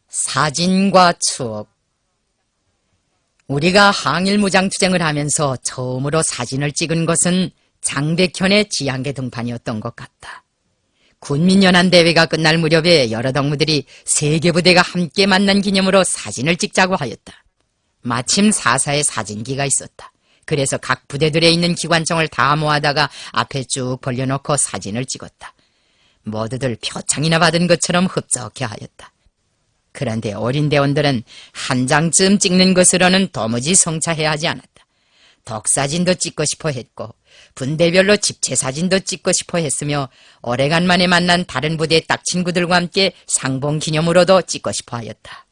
사진과 추억. 우리가 항일무장투쟁을 하면서 처음으로 사진을 찍은 것은 장백현의 지향계 등판이었던 것 같다. 군민연합대회가 끝날 무렵에 여러 덕무들이 세계 부대가 함께 만난 기념으로 사진을 찍자고 하였다. 마침 사사에 사진기가 있었다. 그래서 각 부대들에 있는 기관총을 다 모아다가 앞에 쭉 벌려놓고 사진을 찍었다. 모두들 표창이나 받은 것처럼 흡족해 하였다. 그런데 어린 대원들은 한 장쯤 찍는 것으로는 도무지 성찰해야 하지 않았다. 덕사진도 찍고 싶어 했고 분대별로 집체사진도 찍고 싶어 했으며 오래간만에 만난 다른 부대 딱 친구들과 함께 상봉 기념으로도 찍고 싶어 하였다.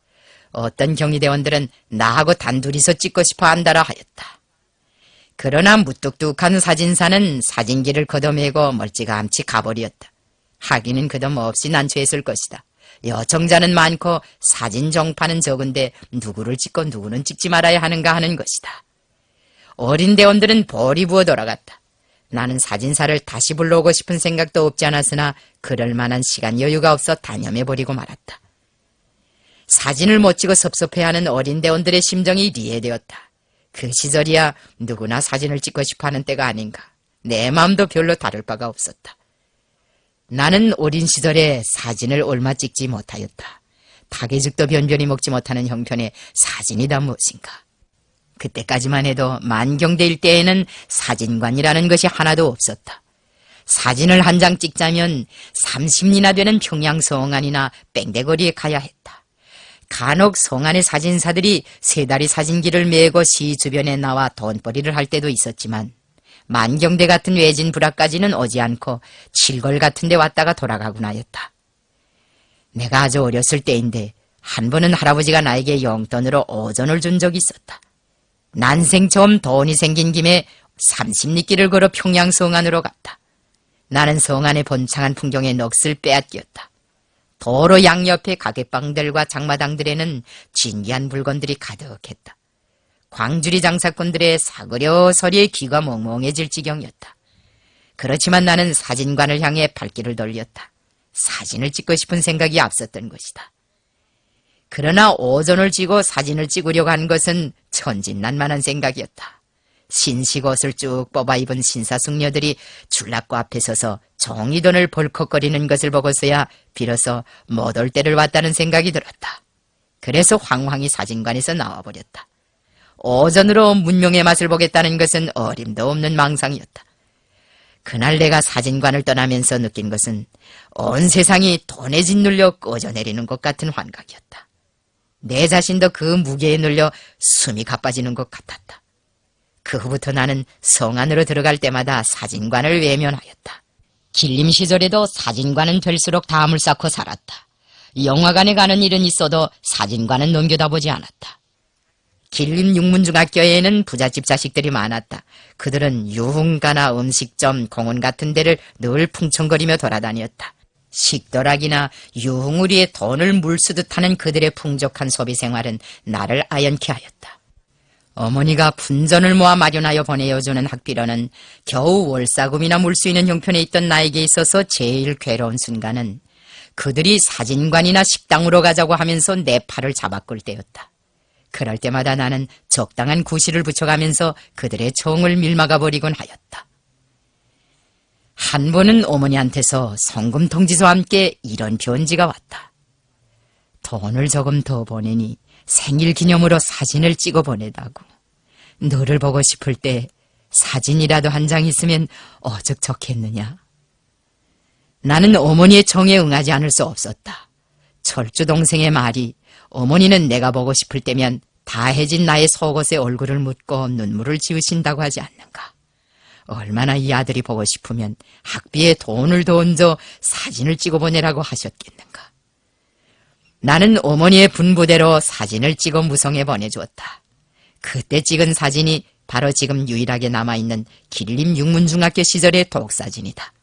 어떤 경위대원들은 나하고 단둘이서 찍고 싶어 한다라 하였다. 그러나 무뚝뚝한 사진사는 사진기를 걷어매고 멀찌감치 가버렸다. 하기는 그덤없이 난처했을 것이다. 요청자는 많고 사진 정파는 적은데 누구를 찍고 누구는 찍지 말아야 하는가 하는 것이다. 어린 대원들은 볼이 부어 돌아갔다. 나는 사진사를 다시 불러오고 싶은 생각도 없지 않았으나 그럴 만한 시간 여유가 없어 단념해버리고 말았다. 사진을 못 찍어 섭섭해하는 어린 대원들의 심정이 이해되었다. 그 시절이야 누구나 사진을 찍고 싶어하는 때가 아닌가. 내 마음도 별로 다를 바가 없었다. 나는 어린 시절에 사진을 얼마 찍지 못하였다. 닭의죽도 변변히 먹지 못하는 형편의 사진이다 무엇인가. 그때까지만 해도 만경대 일대에는 사진관이라는 것이 하나도 없었다. 사진을 한 장 찍자면 30리나 되는 평양 성안이나 뺑대거리에 가야 했다. 간혹 성안의 사진사들이 세 다리 사진기를 메고 시 주변에 나와 돈벌이를 할 때도 있었지만 만경대 같은 외진 불악까지는 오지 않고 칠걸 같은 데 왔다가 돌아가곤 하였다. 내가 아주 어렸을 때인데 한 번은 할아버지가 나에게 용돈으로 5전을 준 적이 있었다. 난생 처음 돈이 생긴 김에 30리길을 걸어 평양 성안으로 갔다. 나는 성안의 번창한 풍경에 넋을 빼앗겼다. 도로 양옆의 가게방들과 장마당들에는 진귀한 물건들이 가득했다. 광주리 장사꾼들의 사그려 소리에 귀가 멍멍해질 지경이었다. 그렇지만 나는 사진관을 향해 발길을 돌렸다. 사진을 찍고 싶은 생각이 앞섰던 것이다. 그러나 오전을 쥐고 사진을 찍으려고 한 것은 천진난만한 생각이었다. 신식 옷을 쭉 뽑아 입은 신사숙녀들이 줄락고 앞에 서서 종이돈을 벌컥거리는 것을 보고서야 비로소 못 올 때를 왔다는 생각이 들었다. 그래서 황황히 사진관에서 나와버렸다. 오전으로 문명의 맛을 보겠다는 것은 어림도 없는 망상이었다. 그날 내가 사진관을 떠나면서 느낀 것은 온 세상이 돈에 짓눌려 꺼져내리는 것 같은 환각이었다. 내 자신도 그 무게에 눌려 숨이 가빠지는 것 같았다. 그 후부터 나는 성안으로 들어갈 때마다 사진관을 외면하였다. 길림 시절에도 사진관은 될수록 담을 쌓고 살았다. 영화관에 가는 일은 있어도 사진관은 넘겨다보지 않았다. 길림 육문중학교에는 부잣집 자식들이 많았다. 그들은 유흥가나 음식점, 공원 같은 데를 늘 풍청거리며 돌아다녔다. 식도락이나 유흥우리에 돈을 물쓰듯 하는 그들의 풍족한 소비생활은 나를 아연케 하였다. 어머니가 분전을 모아 마련하여 보내어주는 학비로는 겨우 월사금이나 물 수 있는 형편에 있던 나에게 있어서 제일 괴로운 순간은 그들이 사진관이나 식당으로 가자고 하면서 내 팔을 잡아끌 때였다. 그럴 때마다 나는 적당한 구실을 붙여가면서 그들의 정을 밀막아 버리곤 하였다. 한 번은 어머니한테서 송금 통지서와 함께 이런 편지가 왔다. 돈을 조금 더 보내니 생일 기념으로 사진을 찍어 보내다고. 너를 보고 싶을 때 사진이라도 한 장 있으면 어적 좋겠느냐. 나는 어머니의 정에 응하지 않을 수 없었다. 철주 동생의 말이 어머니는 내가 보고 싶을 때면 다해진 나의 속옷에 얼굴을 묻고 눈물을 지으신다고 하지 않는가. 얼마나 이 아들이 보고 싶으면 학비에 돈을 더 얹어 사진을 찍어 보내라고 하셨겠는가. 나는 어머니의 분부대로 사진을 찍어 무성에 보내주었다. 그때 찍은 사진이 바로 지금 유일하게 남아있는 길림 육문중학교 시절의 독사진이다.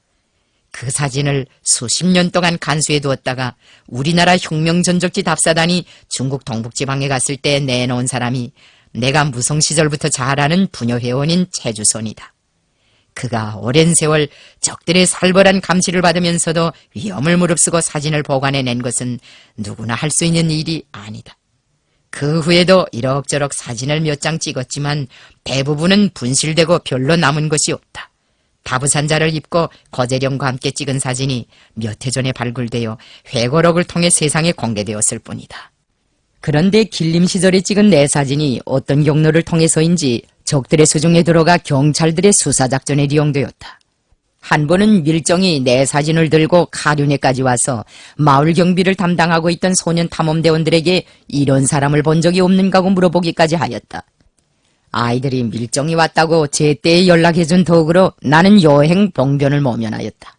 그 사진을 수십 년 동안 간수해 두었다가 우리나라 혁명전적지 답사단이 중국 동북지방에 갔을 때 내놓은 사람이 내가 무성 시절부터 잘 아는 부녀회원인 최주선이다. 그가 오랜 세월 적들의 살벌한 감시를 받으면서도 위험을 무릅쓰고 사진을 보관해낸 것은 누구나 할 수 있는 일이 아니다. 그 후에도 이럭저럭 사진을 몇 장 찍었지만 대부분은 분실되고 별로 남은 것이 없다. 다부산자를 입고 거제령과 함께 찍은 사진이 몇 해 전에 발굴되어 회고록을 통해 세상에 공개되었을 뿐이다. 그런데 길림 시절에 찍은 내 사진이 어떤 경로를 통해서인지 적들의 수중에 들어가 경찰들의 수사작전에 이용되었다. 한 번은 밀정이 내 사진을 들고 가륜에까지 와서 마을 경비를 담당하고 있던 소년 탐험대원들에게 이런 사람을 본 적이 없는가고 물어보기까지 하였다. 아이들이 밀정이 왔다고 제때에 연락해준 덕으로 나는 여행 봉변을 모면하였다.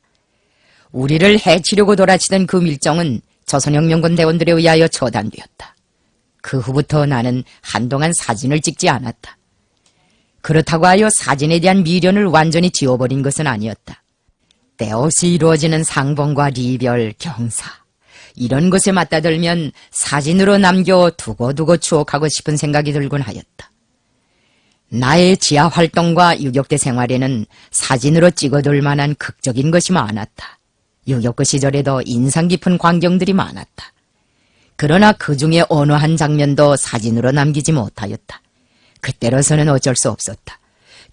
우리를 해치려고 돌아치던 그 밀정은 조선혁명군 대원들에 의하여 처단되었다. 그 후부터 나는 한동안 사진을 찍지 않았다. 그렇다고 하여 사진에 대한 미련을 완전히 지워버린 것은 아니었다. 때없이 이루어지는 상봉과 리별, 경사 이런 것에 맞다들면 사진으로 남겨 두고두고 추억하고 싶은 생각이 들곤 하였다. 나의 지하 활동과 유격대 생활에는 사진으로 찍어둘 만한 극적인 것이 많았다. 유격고 시절에도 인상 깊은 광경들이 많았다. 그러나 그 중에 어느 한 장면도 사진으로 남기지 못하였다. 그때로서는 어쩔 수 없었다.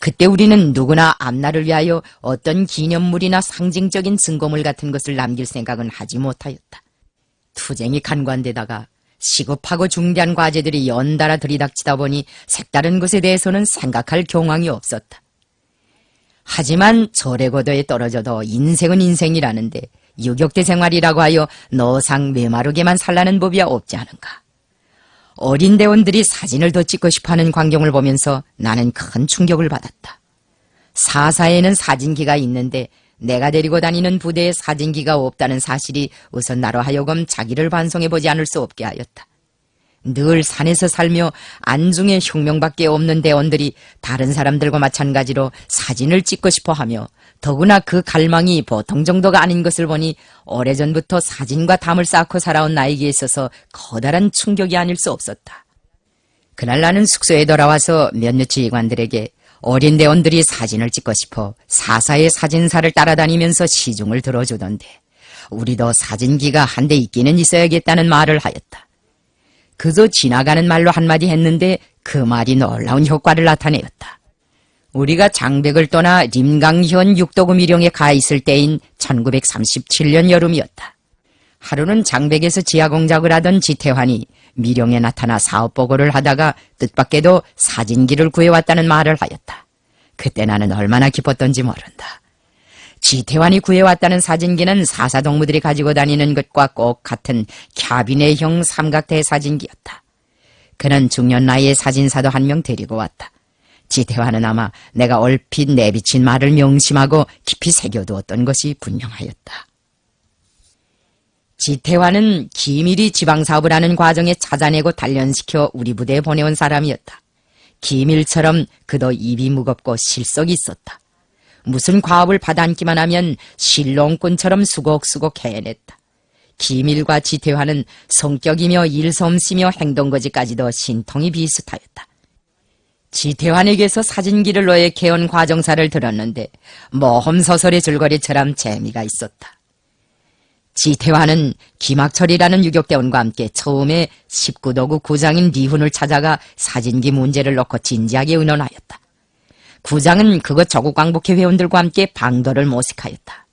그때 우리는 누구나 앞날을 위하여 어떤 기념물이나 상징적인 증거물 같은 것을 남길 생각은 하지 못하였다. 투쟁이 간관되다가 시급하고 중대한 과제들이 연달아 들이닥치다 보니 색다른 것에 대해서는 생각할 경황이 없었다. 하지만 절에고도에 떨어져도 인생은 인생이라는데 유격대 생활이라고 하여 너상 메마르게만 살라는 법이 없지 않은가. 어린 대원들이 사진을 더 찍고 싶어하는 광경을 보면서 나는 큰 충격을 받았다. 사사에는 사진기가 있는데 내가 데리고 다니는 부대에 사진기가 없다는 사실이 우선 나로 하여금 자기를 반성해보지 않을 수 없게 하였다. 늘 산에서 살며 안중에 흉명밖에 없는 대원들이 다른 사람들과 마찬가지로 사진을 찍고 싶어하며 더구나 그 갈망이 보통 정도가 아닌 것을 보니 오래전부터 사진과 담을 쌓고 살아온 나에게 있어서 커다란 충격이 아닐 수 없었다. 그날 나는 숙소에 돌아와서 몇몇 지휘관들에게 어린 대원들이 사진을 찍고 싶어 사사의 사진사를 따라다니면서 시중을 들어주던데 우리도 사진기가 한 대 있기는 있어야겠다는 말을 하였다. 그저 지나가는 말로 한마디 했는데 그 말이 놀라운 효과를 나타내었다. 우리가 장백을 떠나 림강현 육도구 미령에 가 있을 때인 1937년 여름이었다. 하루는 장백에서 지하공작을 하던 지태환이 미령에 나타나 사업보고를 하다가 뜻밖에도 사진기를 구해왔다는 말을 하였다. 그때 나는 얼마나 기뻤던지 모른다. 지태환이 구해왔다는 사진기는 사사동무들이 가지고 다니는 것과 꼭 같은 캬비네형 삼각대 사진기였다. 그는 중년 나이의 사진사도 한 명 데리고 왔다. 지태환은 아마 내가 얼핏 내비친 말을 명심하고 깊이 새겨두었던 것이 분명하였다. 지태환은 기밀히 지방사업을 하는 과정에 찾아내고 단련시켜 우리 부대에 보내온 사람이었다. 기밀처럼 그도 입이 무겁고 실속이 있었다. 무슨 과업을 받아안기만 하면 실롱꾼처럼 수곡수곡 해냈다. 기밀과 지태환은 성격이며 일솜씨며 행동거지까지도 신통이 비슷하였다. 지태환에게서 사진기를 노획해온 과정사를 들었는데 모험소설의 줄거리처럼 재미가 있었다. 지태환은 김학철이라는 유격대원과 함께 처음에 19도구 구장인 리훈을 찾아가 사진기 문제를 놓고 진지하게 의논하였다. 구장은 그것 조국광복회 회원들과 함께 방도를 모색하였다.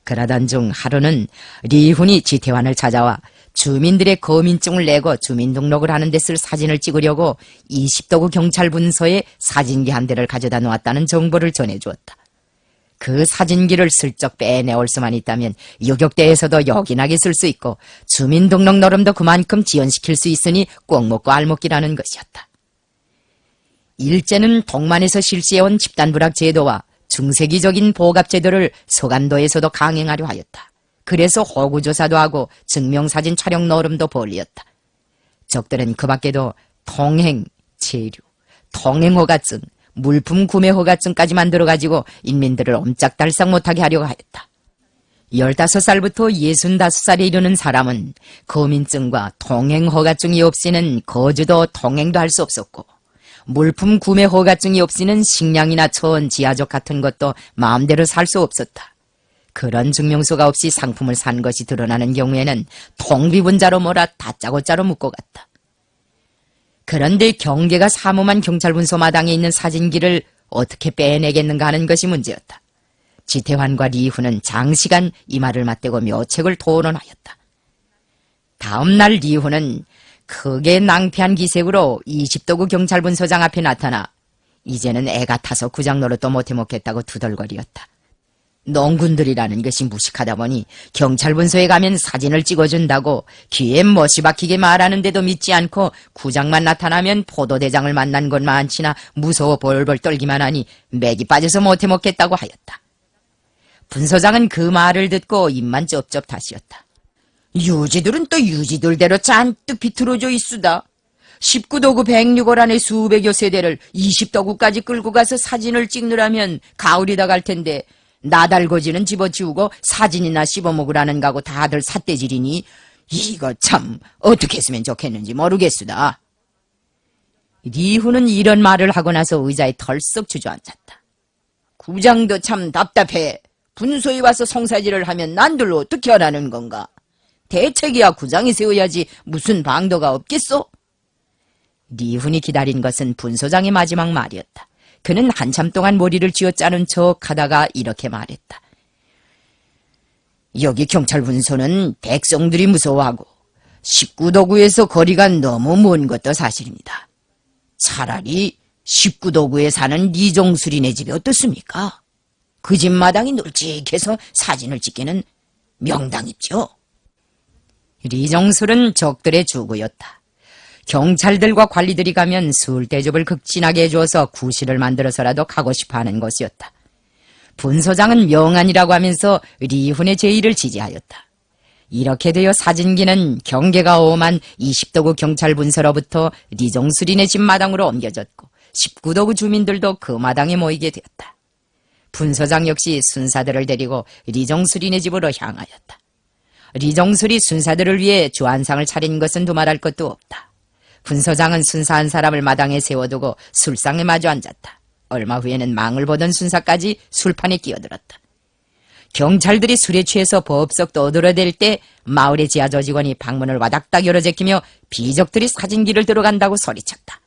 그러던 중 하루는 리훈이 지태환을 찾아와 주민들의 거민증을 내고 주민등록을 하는 데 쓸 사진을 찍으려고 20도구 경찰분서에 사진기 한 대를 가져다 놓았다는 정보를 전해주었다. 그 사진기를 슬쩍 빼내올 수만 있다면 유격대에서도 요긴하게 쓸 수 있고 주민등록 노름도 그만큼 지연시킬 수 있으니 꼭 먹고 알먹기라는 것이었다. 일제는 동만에서 실시해온 집단부락 제도와 중세기적인 보갑제도를 소간도에서도 강행하려 하였다. 그래서 호구조사도 하고 증명사진 촬영 노름도 벌리었다. 적들은 그 밖에도 통행, 체류, 통행허가증, 물품 구매 허가증까지 만들어가지고 인민들을 옴짝달싹 못하게 하려고 하였다. 15살부터 65살에 이르는 사람은 거민증과 통행허가증이 없이는 거주도 통행도 할 수 없었고 물품 구매 허가증이 없이는 식량이나 천, 지하적 같은 것도 마음대로 살 수 없었다. 그런 증명서가 없이 상품을 산 것이 드러나는 경우에는 통비분자로 몰아 다짜고짜로 묶고 갔다. 그런데 경계가 사무만 경찰분소 마당에 있는 사진기를 어떻게 빼내겠는가 하는 것이 문제였다. 지태환과 리훈은 장시간 이 말을 맞대고 묘책을 토론하였다. 다음 날 리훈은 크게 낭패한 기색으로 20도구 경찰분소장 앞에 나타나 이제는 애가 타서 구장 노릇도 못해 먹겠다고 투덜거리었다. 농군들이라는 것이 무식하다 보니 경찰분소에 가면 사진을 찍어준다고 귀에 못이 박히게 말하는데도 믿지 않고 구장만 나타나면 포도대장을 만난 것만치나 무서워 벌벌 떨기만 하니 맥이 빠져서 못해 먹겠다고 하였다. 분소장은 그 말을 듣고 입만 쩝쩝 다시었다. 유지들은 또 유지들대로 잔뜩 비틀어져 있수다. 19도구 106월 안에 수백여 세대를 20도구까지 끌고 가서 사진을 찍느라면 가을이 다 갈 텐데 나달거지는 집어치우고 사진이나 씹어먹으라는 가고 다들 삿대질이니 이거 참 어떻게 했으면 좋겠는지 모르겠수다. 리훈은 이런 말을 하고 나서 의자에 털썩 주저앉았다. 구장도 참 답답해. 분소에 와서 성사질을 하면 난들로 어떻게 하라는 건가? 대책이야 구장이 세워야지 무슨 방도가 없겠소? 리훈이 기다린 것은 분소장의 마지막 말이었다. 그는 한참 동안 머리를 쥐어짜는 척 하다가 이렇게 말했다. 여기 경찰분소는 백성들이 무서워하고 19도구에서 거리가 너무 먼 것도 사실입니다. 차라리 19도구에 사는 리정수리네 집이 어떻습니까? 그 집 마당이 널찍해서 사진을 찍기는 명당입죠. 리정술은 적들의 주구였다. 경찰들과 관리들이 가면 술 대접을 극진하게 해주어서 구실을 만들어서라도 가고 싶어하는 것이었다. 분소장은 명안이라고 하면서 리훈의 제의를 지지하였다. 이렇게 되어 사진기는 경계가 엄한 20도구 경찰분서로부터 리정수리네 집 마당으로 옮겨졌고 19도구 주민들도 그 마당에 모이게 되었다. 분소장 역시 순사들을 데리고 리정수리네 집으로 향하였다. 리정술이 순사들을 위해 주안상을 차린 것은 두말할 것도 없다. 분소장은 순사 한 사람을 마당에 세워두고 술상에 마주 앉았다. 얼마 후에는 망을 보던 순사까지 술판에 끼어들었다. 경찰들이 술에 취해서 법석 떠들어댈 때 마을의 지하조 직원이 방문을 와닥닥 열어제끼며 비적들이 사진기를 들어간다고 소리쳤다.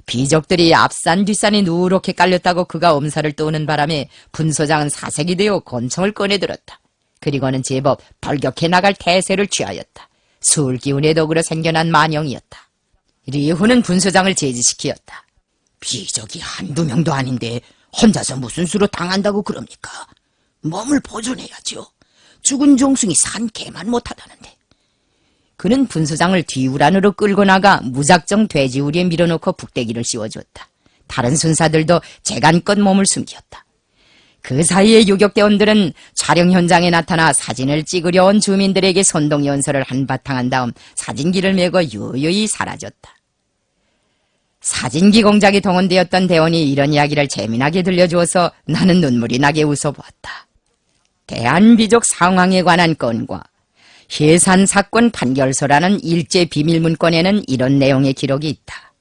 비적들이 앞산 뒷산이 누렇게 깔렸다고 그가 엄살을 떠는 바람에 분소장은 사색이 되어 권총을 꺼내들었다. 그리고는 제법 벌격해 나갈 태세를 취하였다. 술 기운의 덕으로 생겨난 만영이었다. 리훈은 분소장을 제지시키었다. 비적이 한두 명도 아닌데 혼자서 무슨 수로 당한다고 그럽니까? 몸을 보존해야죠. 죽은 종숭이 산 개만 못하다는데. 그는 분소장을 뒤우란으로 끌고 나가 무작정 돼지우리에 밀어놓고 북대기를 씌워주었다. 다른 순사들도 재간껏 몸을 숨겼다. 그 사이에 유격대원들은 촬영 현장에 나타나 사진을 찍으려 온 주민들에게 선동연설을 한바탕 한 다음 사진기를 메고 유유히 사라졌다. 사진기 공작에 동원되었던 대원이 이런 이야기를 재미나게 들려주어서 나는 눈물이 나게 웃어보았다. 대한비족 상황에 관한 건과 해산사건 판결서라는 일제 비밀문건에는 이런 내용의 기록이 있다.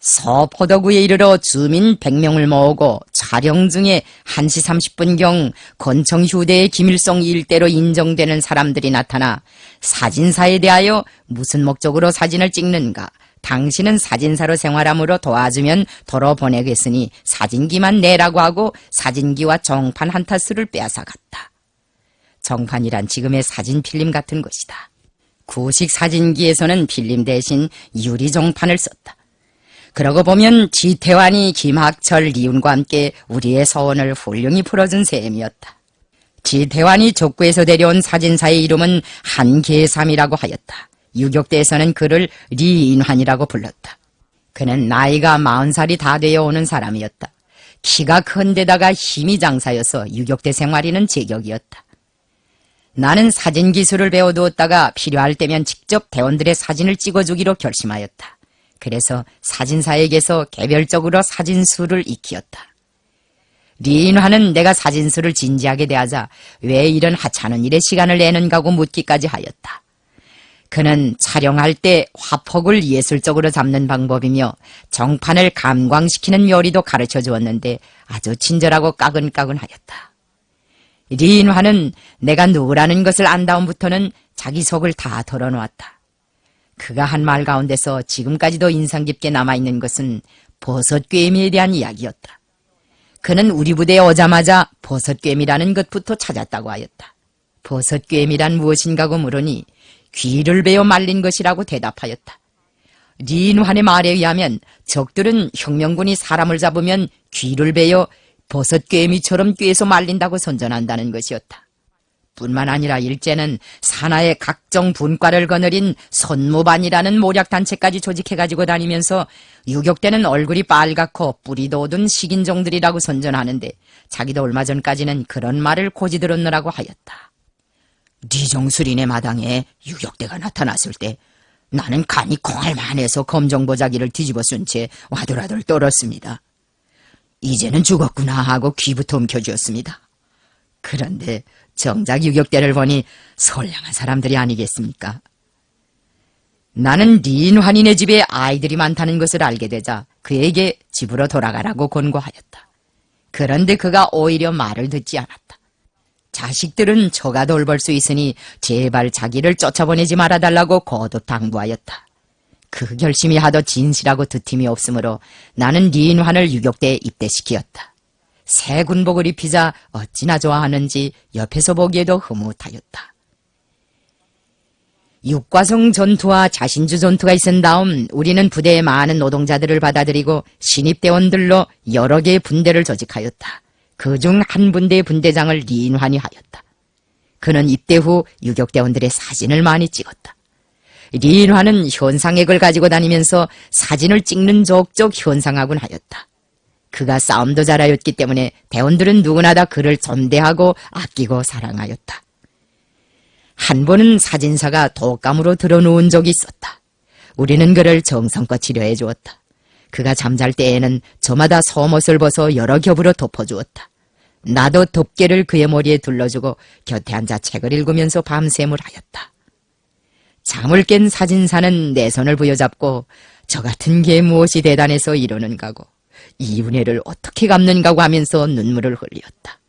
서포도구에 이르러 주민 100명을 모으고 촬영 중에 1시 30분경 권총 휴대의 김일성 일대로 인정되는 사람들이 나타나 사진사에 대하여 무슨 목적으로 사진을 찍는가, 당신은 사진사로 생활함으로 도와주면 도로 보내겠으니 사진기만 내라고 하고 사진기와 정판 한 타수를 빼앗아갔다. 정판이란 지금의 사진 필름 같은 것이다. 구식 사진기에서는 필름 대신 유리 정판을 썼다. 그러고 보면 지태환이 김학철, 리훈과 함께 우리의 서원을 훌륭히 풀어준 셈이었다. 지태환이 족구에서 데려온 사진사의 이름은 한계삼이라고 하였다. 유격대에서는 그를 리인환이라고 불렀다. 그는 나이가 40살이 다 되어 오는 사람이었다. 키가 큰 데다가 힘이 장사여서 유격대 생활이는 제격이었다. 나는 사진 기술을 배워두었다가 필요할 때면 직접 대원들의 사진을 찍어주기로 결심하였다. 그래서 사진사에게서 개별적으로 사진수를 익히었다. 리인환은 내가 사진수를 진지하게 대하자 왜 이런 하찮은 일에 시간을 내는가고 묻기까지 하였다. 그는 촬영할 때 화폭을 예술적으로 잡는 방법이며 정판을 감광시키는 요리도 가르쳐 주었는데 아주 친절하고 까근까근하였다. 리인화는 내가 누구라는 것을 안 다음부터는 자기 속을 다 털어놓았다. 그가 한 말 가운데서 지금까지도 인상 깊게 남아있는 것은 버섯꿰미에 대한 이야기였다. 그는 우리 부대에 오자마자 버섯꿰미라는 것부터 찾았다고 하였다. 버섯꿰미란 무엇인가고 물으니 귀를 베어 말린 것이라고 대답하였다. 리인환의 말에 의하면 적들은 혁명군이 사람을 잡으면 귀를 베어 버섯꿰미처럼 꿰서 말린다고 선전한다는 것이었다. 뿐만 아니라 일제는 산하에 각종 분과를 거느린 선무반이라는 모략단체까지 조직해가지고 다니면서 유격대는 얼굴이 빨갛고 뿌리도 얻은 식인종들이라고 선전하는데 자기도 얼마 전까지는 그런 말을 고지 들었느라고 하였다. 리종수린의 마당에 유격대가 나타났을 때 나는 간이 콩알만해서 검정보자기를 뒤집어 쓴 채 와들와들 떨었습니다. 이제는 죽었구나 하고 귀부터 움켜쥐었습니다. 그런데 정작 유격대를 보니 선량한 사람들이 아니겠습니까? 나는 리인환이네 집에 아이들이 많다는 것을 알게 되자 그에게 집으로 돌아가라고 권고하였다. 그런데 그가 오히려 말을 듣지 않았다. 자식들은 저가 돌볼 수 있으니 제발 자기를 쫓아보내지 말아달라고 거듭 당부하였다. 그 결심이 하도 진실하고 드팀이 없으므로 나는 리인환을 유격대에 입대시키었다. 새 군복을 입히자 어찌나 좋아하는지 옆에서 보기에도 흐뭇하였다. 육과성 전투와 자신주 전투가 있은 다음 우리는 부대의 많은 노동자들을 받아들이고 신입대원들로 여러 개의 분대를 조직하였다. 그중 한 분대의 분대장을 리인환이 하였다. 그는 입대 후 유격대원들의 사진을 많이 찍었다. 리인환은 현상액을 가지고 다니면서 사진을 찍는 족족 현상하곤 하였다. 그가 싸움도 잘하였기 때문에 대원들은 누구나 다 그를 존대하고 아끼고 사랑하였다. 한 번은 사진사가 독감으로 들어누운 적이 있었다. 우리는 그를 정성껏 치료해 주었다. 그가 잠잘 때에는 저마다 속옷을 벗어 여러 겹으로 덮어주었다. 나도 덮개를 그의 머리에 둘러주고 곁에 앉아 책을 읽으면서 밤샘을 하였다. 잠을 깬 사진사는 내 손을 부여잡고 저 같은 게 무엇이 대단해서 이러는가고 이 은혜를 어떻게 갚는가고 하면서 눈물을 흘렸다.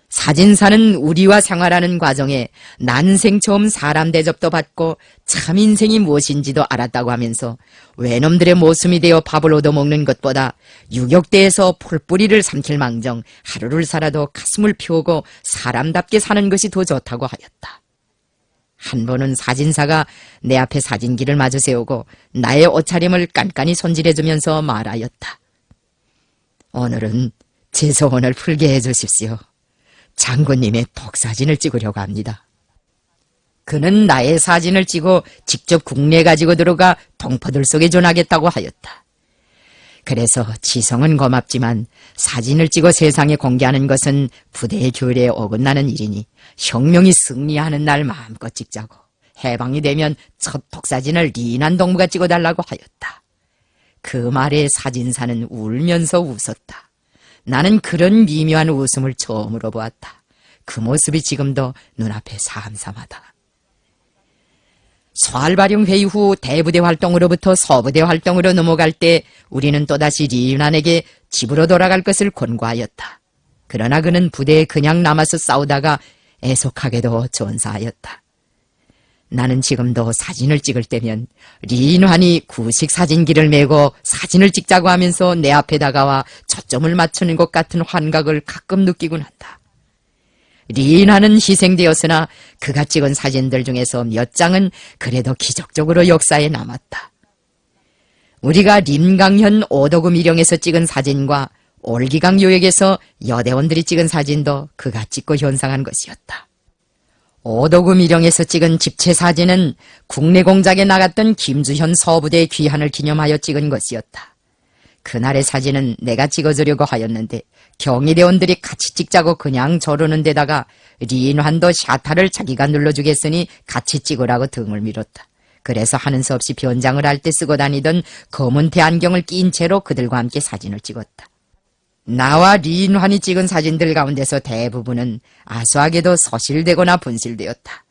사진사는 우리와 생활하는 과정에 난생 처음 사람 대접도 받고 참 인생이 무엇인지도 알았다고 하면서 외놈들의 모습이 되어 밥을 얻어먹는 것보다 유격대에서 풀뿌리를 삼킬 망정 하루를 살아도 가슴을 피우고 사람답게 사는 것이 더 좋다고 하였다. 한 번은 사진사가 내 앞에 사진기를 마주 세우고 나의 옷차림을 깐깐히 손질해주면서 말하였다. 오늘은 제 소원을 풀게 해주십시오. 장군님의 독사진을 찍으려고 합니다. 그는 나의 사진을 찍어 직접 국내에 가지고 들어가 동포들 속에 전하겠다고 하였다. 그래서 지성은 고맙지만 사진을 찍어 세상에 공개하는 것은 부대의 규례에 어긋나는 일이니 혁명이 승리하는 날 마음껏 찍자고 해방이 되면 첫 독사진을 리인환 동무가 찍어달라고 하였다. 그 말에 사진사는 울면서 웃었다. 나는 그런 미묘한 웃음을 처음으로 보았다. 그 모습이 지금도 눈앞에 삼삼하다. 소알바룡 회의 후 대부대 활동으로부터 소부대 활동으로 넘어갈 때 우리는 또다시 리인환에게 집으로 돌아갈 것을 권고하였다. 그러나 그는 부대에 그냥 남아서 싸우다가 애석하게도 전사하였다. 나는 지금도 사진을 찍을 때면 리인환이 구식 사진기를 메고 사진을 찍자고 하면서 내 앞에 다가와 초점을 맞추는 것 같은 환각을 가끔 느끼곤 한다. 리인환은 희생되었으나 그가 찍은 사진들 중에서 몇 장은 그래도 기적적으로 역사에 남았다. 우리가 림강현 오도금 일영에서 찍은 사진과 올기강 요역에서 여대원들이 찍은 사진도 그가 찍고 현상한 것이었다. 오도금 일영에서 찍은 집체 사진은 국내 공작에 나갔던 김주현 서부대의 귀환을 기념하여 찍은 것이었다. 그날의 사진은 내가 찍어주려고 하였는데 경위대원들이 같이 찍자고 그냥 저러는 데다가 리인환도 샤타를 자기가 눌러주겠으니 같이 찍으라고 등을 밀었다. 그래서 하는 수 없이 변장을 할 때 쓰고 다니던 검은 태안경을 낀 채로 그들과 함께 사진을 찍었다. 나와 리인환이 찍은 사진들 가운데서 대부분은 아수하게도 소실되거나 분실되었다.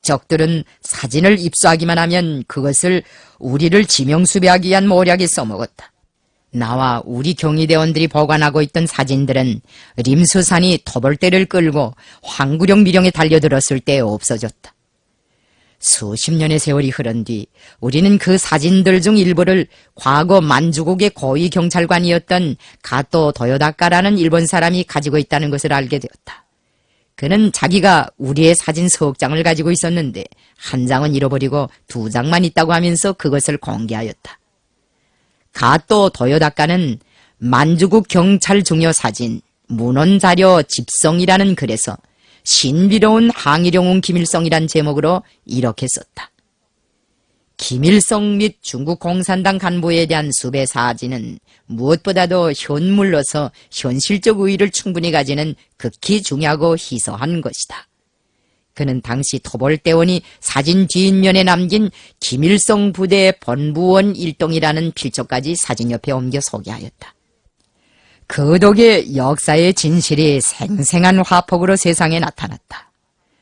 적들은 사진을 입수하기만 하면 그것을 우리를 지명수배하기 위한 모략에 써먹었다. 나와 우리 경위대원들이 보관하고 있던 사진들은 림수산이 토벌대를 끌고 황구령 미령에 달려들었을 때 없어졌다. 수십 년의 세월이 흐른 뒤 우리는 그 사진들 중 일부를 과거 만주국의 고위 경찰관이었던 가토 도요다카라는 일본 사람이 가지고 있다는 것을 알게 되었다. 그는 자기가 우리의 사진 석장을 가지고 있었는데 한 장은 잃어버리고 두 장만 있다고 하면서 그것을 공개하였다. 가토 도요다카는 만주국 경찰 중요 사진 문헌자료 집성이라는 글에서 신비로운 항일영웅 김일성이란 제목으로 이렇게 썼다. 김일성 및 중국 공산당 간부에 대한 수배 사진은 무엇보다도 현물로서 현실적 의의를 충분히 가지는 극히 중요하고 희소한 것이다. 그는 당시 토벌대원이 사진 뒷면에 남긴 김일성 부대 본부원 일동이라는 필초까지 사진 옆에 옮겨 소개하였다. 그 덕에 역사의 진실이 생생한 화폭으로 세상에 나타났다.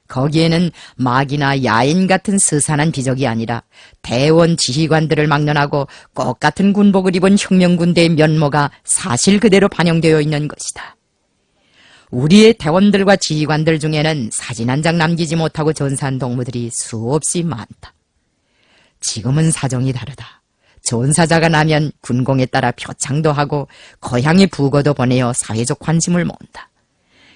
거기에는 막이나 야인 같은 스산한 비적이 아니라 대원 지휘관들을 막론하고 똑같은 군복을 입은 혁명군대의 면모가 사실 그대로 반영되어 있는 것이다. 우리의 대원들과 지휘관들 중에는 사진 한 장 남기지 못하고 전사한 동무들이 수없이 많다. 지금은 사정이 다르다. 전사자가 나면 군공에 따라 표창도 하고 고향에 부고도 보내어 사회적 관심을 모은다.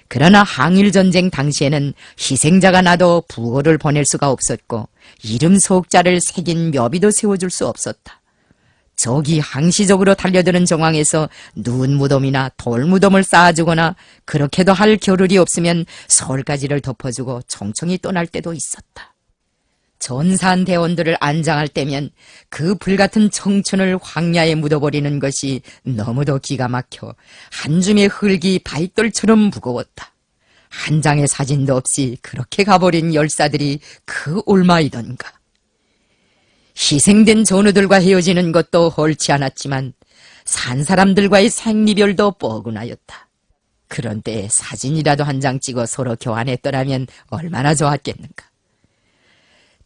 그러나 항일전쟁 당시에는 희생자가 나도 부고를 보낼 수가 없었고 이름 석자를 새긴 묘비도 세워줄 수 없었다. 적이 항시적으로 달려드는 정황에서 눈무덤이나 돌무덤을 쌓아주거나 그렇게도 할 겨를이 없으면 서울까지를 덮어주고 총총히 떠날 때도 있었다. 전사한 대원들을 안장할 때면 그 불같은 청춘을 황야에 묻어버리는 것이 너무도 기가 막혀 한 줌의 흙이 바위돌처럼 무거웠다. 한 장의 사진도 없이 그렇게 가버린 열사들이 그 얼마이던가. 희생된 전우들과 헤어지는 것도 옳지 않았지만 산 사람들과의 생리별도 뻐근하였다. 그런데 사진이라도 한 장 찍어 서로 교환했더라면 얼마나 좋았겠는가.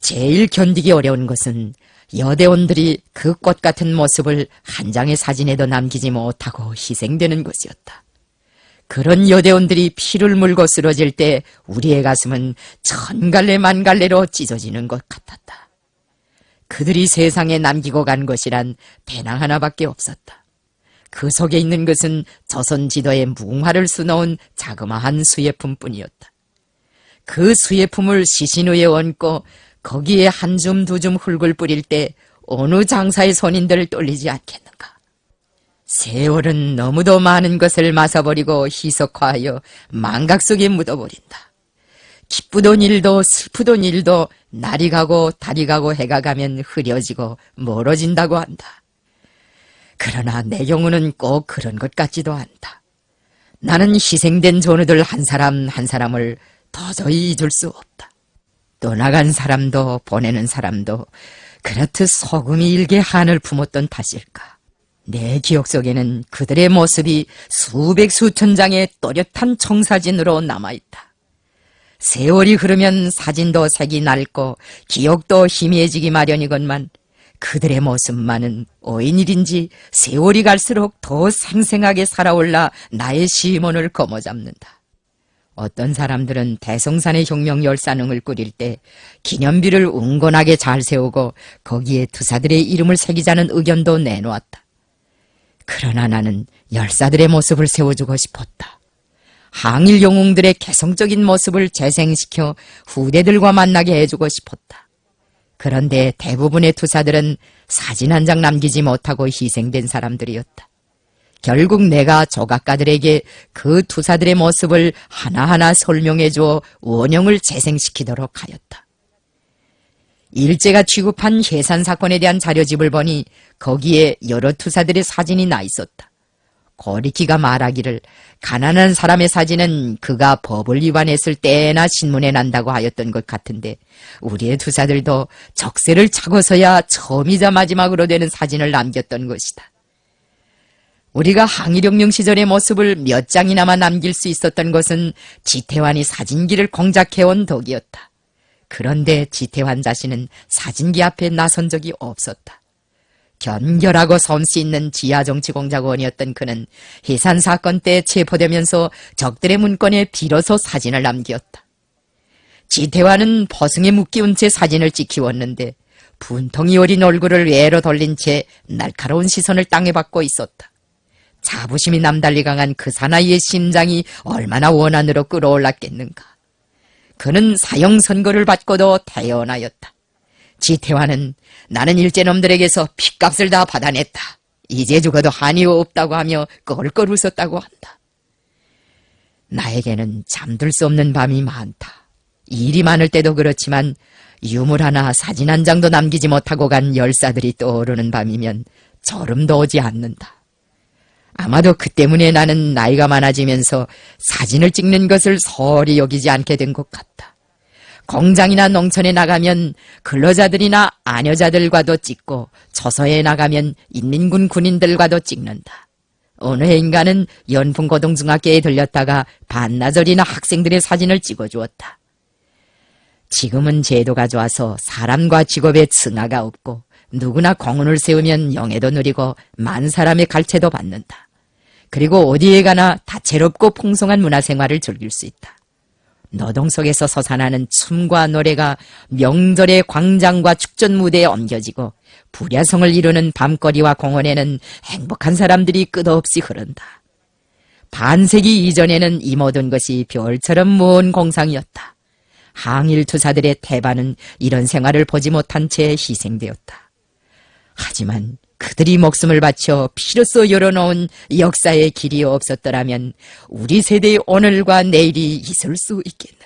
제일 견디기 어려운 것은 여대원들이 그 꽃 같은 모습을 한 장의 사진에도 남기지 못하고 희생되는 것이었다. 그런 여대원들이 피를 물고 쓰러질 때 우리의 가슴은 천갈래 만갈래로 찢어지는 것 같았다. 그들이 세상에 남기고 간 것이란 배낭 하나밖에 없었다. 그 속에 있는 것은 조선 지도에 무궁화를 수놓은 자그마한 수예품뿐이었다. 그 수예품을 시신 위에 얹고 거기에 한 줌 두 줌 흙을 뿌릴 때 어느 장사의 손인들 떨리지 않겠는가. 세월은 너무도 많은 것을 마사버리고 희석화하여 망각 속에 묻어버린다. 기쁘던 일도 슬프던 일도 날이 가고 달이 가고 해가 가면 흐려지고 멀어진다고 한다. 그러나 내 경우는 꼭 그런 것 같지도 않다. 나는 희생된 전우들 한 사람 한 사람을 도저히 잊을 수 없다. 떠나간 사람도 보내는 사람도 그렇듯 소금이 일게 한을 품었던 탓일까. 내 기억 속에는 그들의 모습이 수백 수천 장의 또렷한 청사진으로 남아있다. 세월이 흐르면 사진도 색이 낡고 기억도 희미해지기 마련이건만 그들의 모습만은 어인일인지 세월이 갈수록 더 생생하게 살아올라 나의 시몬을 거머잡는다. 어떤 사람들은 대성산의 혁명 열사능을 꾸릴 때 기념비를 웅건하게 잘 세우고 거기에 투사들의 이름을 새기자는 의견도 내놓았다. 그러나 나는 열사들의 모습을 세워주고 싶었다. 항일 영웅들의 개성적인 모습을 재생시켜 후대들과 만나게 해주고 싶었다. 그런데 대부분의 투사들은 사진 한 장 남기지 못하고 희생된 사람들이었다. 결국 내가 조각가들에게 그 투사들의 모습을 하나하나 설명해 주어 원형을 재생시키도록 하였다. 일제가 취급한 해산 사건에 대한 자료집을 보니 거기에 여러 투사들의 사진이 나 있었다. 고리키가 말하기를 가난한 사람의 사진은 그가 법을 위반했을 때나 신문에 난다고 하였던 것 같은데 우리의 투사들도 적세를 차고서야 처음이자 마지막으로 되는 사진을 남겼던 것이다. 우리가 항일혁명 시절의 모습을 몇 장이나마 남길 수 있었던 것은 지태환이 사진기를 공작해온 덕이었다. 그런데 지태환 자신은 사진기 앞에 나선 적이 없었다. 견결하고 섬씨 있는 지하정치공작원이었던 그는 해산사건 때 체포되면서 적들의 문건에 비로소 사진을 남겼다. 지태환은 버승에 묶이운 채 사진을 찍히웠는데 분통이 어린 얼굴을 외로 돌린 채 날카로운 시선을 땅에 받고 있었다. 자부심이 남달리 강한 그 사나이의 심장이 얼마나 원한으로 끌어올랐겠는가. 그는 사형 선고를 받고도 태어나였다. 지태환은 나는 일제놈들에게서 핏값을 다 받아냈다. 이제 죽어도 한이 없다고 하며 껄껄 웃었다고 한다. 나에게는 잠들 수 없는 밤이 많다. 일이 많을 때도 그렇지만 유물 하나 사진 한 장도 남기지 못하고 간 열사들이 떠오르는 밤이면 저름도 오지 않는다. 아마도 그 때문에 나는 나이가 많아지면서 사진을 찍는 것을 소홀히 여기지 않게 된 것 같다. 공장이나 농촌에 나가면 근로자들이나 아녀자들과도 찍고 초소에 나가면 인민군 군인들과도 찍는다. 어느 해인가는 연풍고등중학교에 들렸다가 반나절이나 학생들의 사진을 찍어주었다. 지금은 제도가 좋아서 사람과 직업에 층하가 없고 누구나 공훈을 세우면 영예도 누리고 많은 사람의 갈채도 받는다. 그리고 어디에 가나 다채롭고 풍성한 문화생활을 즐길 수 있다. 노동 속에서 솟아나는 춤과 노래가 명절의 광장과 축전 무대에 옮겨지고 불야성을 이루는 밤거리와 공원에는 행복한 사람들이 끝없이 흐른다. 반세기 이전에는 이 모든 것이 별처럼 먼 공상이었다. 항일투사들의 태반은 이런 생활을 보지 못한 채 희생되었다. 하지만 그들이 목숨을 바쳐 피로써 열어놓은 역사의 길이 없었더라면 우리 세대의 오늘과 내일이 있을 수 있겠나.